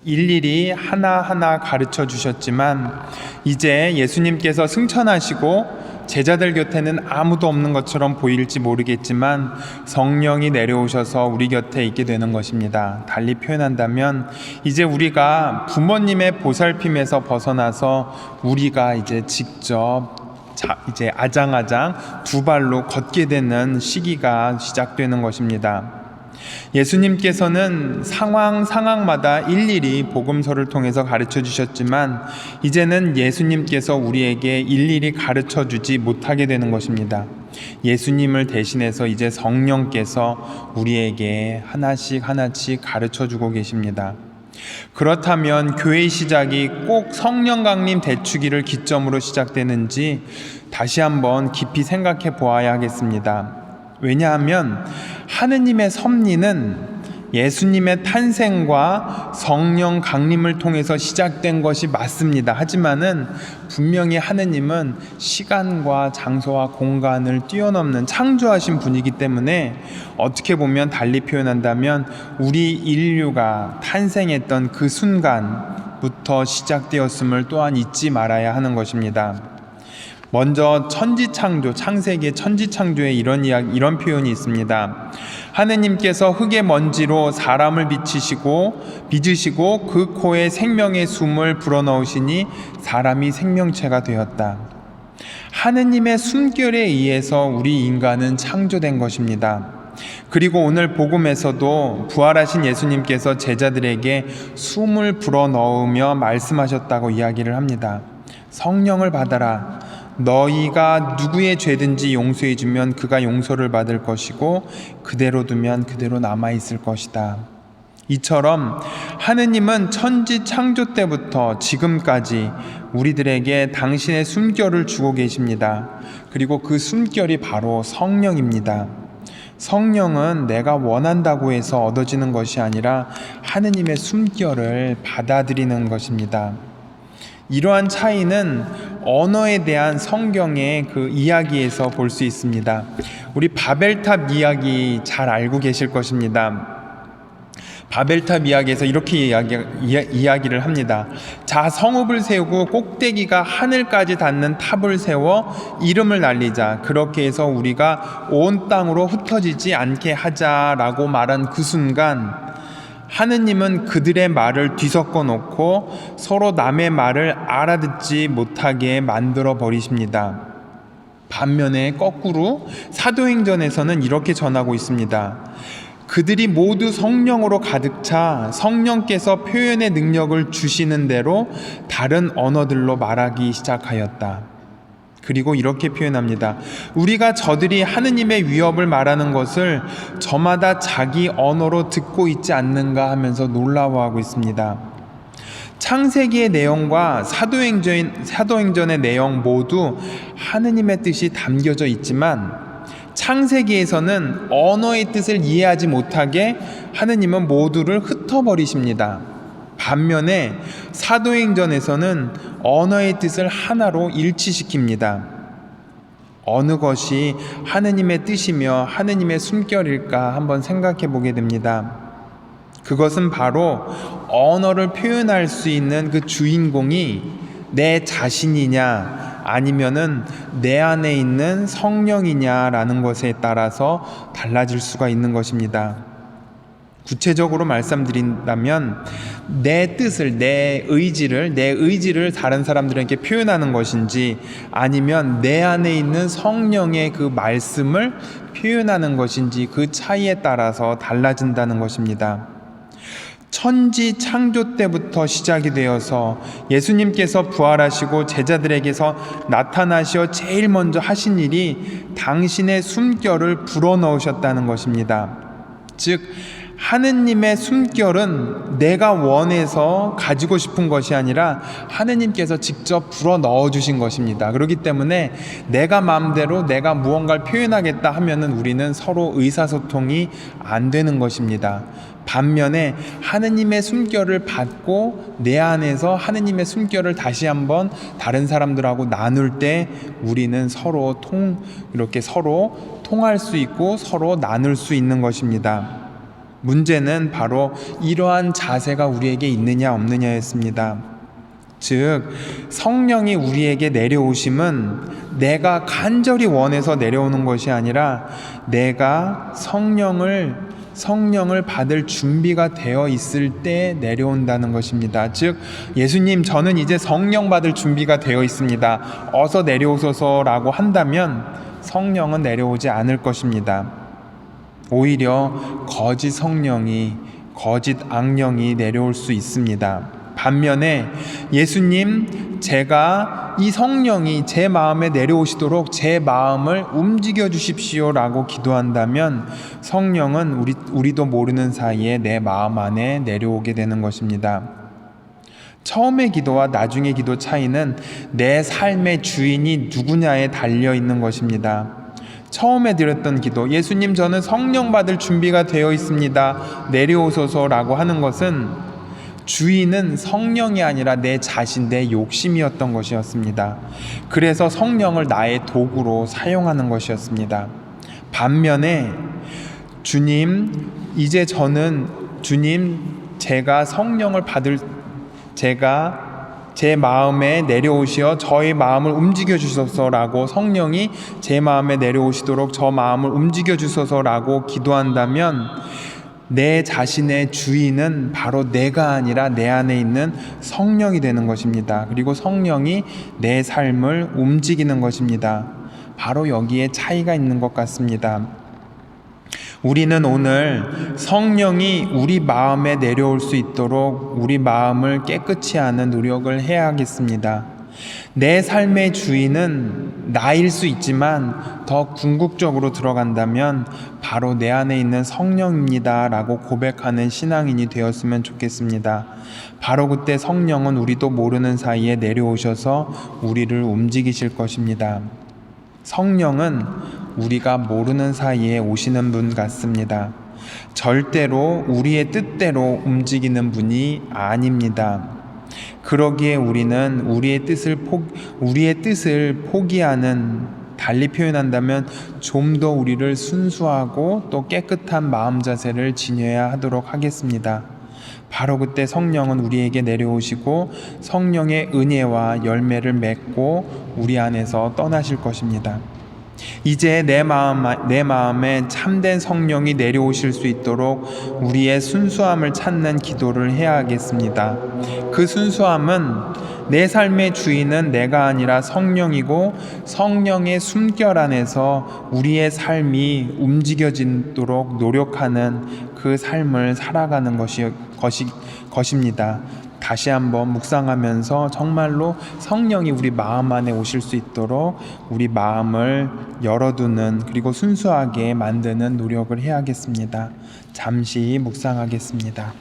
일일이 하나하나 가르쳐 주셨지만 이제 예수님께서 승천하시고 제자들 곁에는 아무도 없는 것처럼 보일지 모르겠지만 성령이 내려오셔서 우리 곁에 있게 되는 것입니다. 달리 표현한다면 이제 우리가 부모님의 보살핌에서 벗어나서 우리가 이제 직접 이제 아장아장 두 발로 걷게 되는 시기가 시작되는 것입니다. 예수님께서는 상황마다 일일이 복음서를 통해서 가르쳐 주셨지만 이제는 예수님께서 우리에게 일일이 가르쳐 주지 못하게 되는 것입니다. 예수님을 대신해서 이제 성령께서 우리에게 하나씩 가르쳐 주고 계십니다. 그렇다면 교회의 시작이 꼭 성령 강림 대축일을 기점으로 시작되는지 다시 한번 깊이 생각해 보아야 하겠습니다. 왜냐하면 하느님의 섭리는 예수님의 탄생과 성령 강림을 통해서 시작된 것이 맞습니다. 하지만은 분명히 하느님은 시간과 장소와 공간을 뛰어넘는 창조하신 분이기 때문에 어떻게 보면 달리 표현한다면 우리 인류가 탄생했던 그 순간부터 시작되었음을 또한 잊지 말아야 하는 것입니다. 먼저 창세기의 천지창조에 이런 표현이 있습니다. 하느님께서 흙의 먼지로 사람을 빚으시고 그 코에 생명의 숨을 불어넣으시니 사람이 생명체가 되었다. 하느님의 숨결에 의해서 우리 인간은 창조된 것입니다. 그리고 오늘 복음에서도 부활하신 예수님께서 제자들에게 숨을 불어넣으며 말씀하셨다고 이야기를 합니다. 성령을 받아라. 너희가 누구의 죄든지 용서해 주면 그가 용서를 받을 것이고 그대로 두면 그대로 남아있을 것이다. 이처럼 하느님은 천지 창조 때부터 지금까지 우리들에게 당신의 숨결을 주고 계십니다. 그리고 그 숨결이 바로 성령입니다. 성령은 내가 원한다고 해서 얻어지는 것이 아니라 하느님의 숨결을 받아들이는 것입니다. 이러한 차이는 언어에 대한 성경의 그 이야기에서 볼 수 있습니다. 우리 바벨탑 이야기 잘 알고 계실 것입니다. 바벨탑 이야기에서 이렇게 이야기를 합니다. 자, 성읍을 세우고 꼭대기가 하늘까지 닿는 탑을 세워 이름을 날리자. 그렇게 해서 우리가 온 땅으로 흩어지지 않게 하자라고 말한 그 순간 하느님은 그들의 말을 뒤섞어 놓고 서로 남의 말을 알아듣지 못하게 만들어 버리십니다. 반면에 거꾸로 사도행전에서는 이렇게 전하고 있습니다. 그들이 모두 성령으로 가득 차 성령께서 표현의 능력을 주시는 대로 다른 언어들로 말하기 시작하였다. 그리고 이렇게 표현합니다. 우리가 저들이 하느님의 위협을 말하는 것을 저마다 자기 언어로 듣고 있지 않는가 하면서 놀라워하고 있습니다. 창세기의 내용과 사도행전의 내용 모두 하느님의 뜻이 담겨져 있지만 창세기에서는 언어의 뜻을 이해하지 못하게 하느님은 모두를 흩어버리십니다. 반면에 사도행전에서는 언어의 뜻을 하나로 일치시킵니다. 어느 것이 하느님의 뜻이며 하느님의 숨결일까 한번 생각해 보게 됩니다. 그것은 바로 언어를 표현할 수 있는 그 주인공이 내 자신이냐 아니면은 내 안에 있는 성령이냐라는 것에 따라서 달라질 수가 있는 것입니다. 구체적으로 말씀드린다면 내 뜻을, 내 의지를 다른 사람들에게 표현하는 것인지 아니면 내 안에 있는 성령의 그 말씀을 표현하는 것인지 그 차이에 따라서 달라진다는 것입니다. 천지 창조 때부터 시작이 되어서 예수님께서 부활하시고 제자들에게서 나타나시어 제일 먼저 하신 일이 당신의 숨결을 불어넣으셨다는 것입니다. 즉 하느님의 숨결은 내가 원해서 가지고 싶은 것이 아니라 하느님께서 직접 불어넣어 주신 것입니다. 그렇기 때문에 내가 마음대로 내가 무언가를 표현하겠다 하면은 우리는 서로 의사소통이 안 되는 것입니다. 반면에 하느님의 숨결을 받고 내 안에서 하느님의 숨결을 다시 한번 다른 사람들하고 나눌 때 우리는 이렇게 서로 통할 수 있고 서로 나눌 수 있는 것입니다. 문제는 바로 이러한 자세가 우리에게 있느냐 없느냐였습니다. 즉 성령이 우리에게 내려오심은 내가 간절히 원해서 내려오는 것이 아니라 내가 성령을 받을 준비가 되어 있을 때 내려온다는 것입니다. 즉 예수님, 저는 이제 성령 받을 준비가 되어 있습니다, 어서 내려오소서라고 한다면 성령은 내려오지 않을 것입니다. 오히려 거짓 성령이, 거짓 악령이 내려올 수 있습니다. 반면에 예수님, 제가 이 성령이 제 마음에 내려오시도록 제 마음을 움직여 주십시오 라고 기도한다면 성령은 우리도 모르는 사이에 내 마음 안에 내려오게 되는 것입니다. 처음의 기도와 나중의 기도 차이는 내 삶의 주인이 누구냐에 달려 있는 것입니다. 처음에 드렸던 기도, 예수님, 저는 성령 받을 준비가 되어 있습니다, 내려오소서라고 하는 것은 주인은 성령이 아니라 내 자신, 내 욕심이었던 것이었습니다. 그래서 성령을 나의 도구로 사용하는 것이었습니다. 반면에 주님, 이제 저는 주님, 제가 성령을 받을, 제 마음에 내려오시어 저의 마음을 움직여 주소서라고, 성령이 제 마음에 내려오시도록 저 마음을 움직여 주소서라고 기도한다면 내 자신의 주인은 바로 내가 아니라 내 안에 있는 성령이 되는 것입니다. 그리고 성령이 내 삶을 움직이는 것입니다. 바로 여기에 차이가 있는 것 같습니다. 우리는 오늘 성령이 우리 마음에 내려올 수 있도록 우리 마음을 깨끗이 하는 노력을 해야겠습니다. 내 삶의 주인은 나일 수 있지만 더 궁극적으로 들어간다면 바로 내 안에 있는 성령입니다 라고 고백하는 신앙인이 되었으면 좋겠습니다. 바로 그때 성령은 우리도 모르는 사이에 내려오셔서 우리를 움직이실 것입니다. 성령은 우리가 모르는 사이에 오시는 분 같습니다. 절대로 우리의 뜻대로 움직이는 분이 아닙니다. 그러기에 우리는 우리의 뜻을 포기하는, 달리 표현한다면 좀 더 우리를 순수하고 또 깨끗한 마음 자세를 지녀야 하도록 하겠습니다. 바로 그때 성령은 우리에게 내려오시고 성령의 은혜와 열매를 맺고 우리 안에서 떠나실 것입니다. 이제 내 마음에 참된 성령이 내려오실 수 있도록 우리의 순수함을 찾는 기도를 해야 하겠습니다. 그 순수함은 내 삶의 주인은 내가 아니라 성령이고 성령의 숨결 안에서 우리의 삶이 움직여지도록 노력하는 그 삶을 살아가는 것입니다. 다시 한번 묵상하면서 정말로 성령이 우리 마음 안에 오실 수 있도록 우리 마음을 열어두는, 그리고 순수하게 만드는 노력을 해야겠습니다. 잠시 묵상하겠습니다.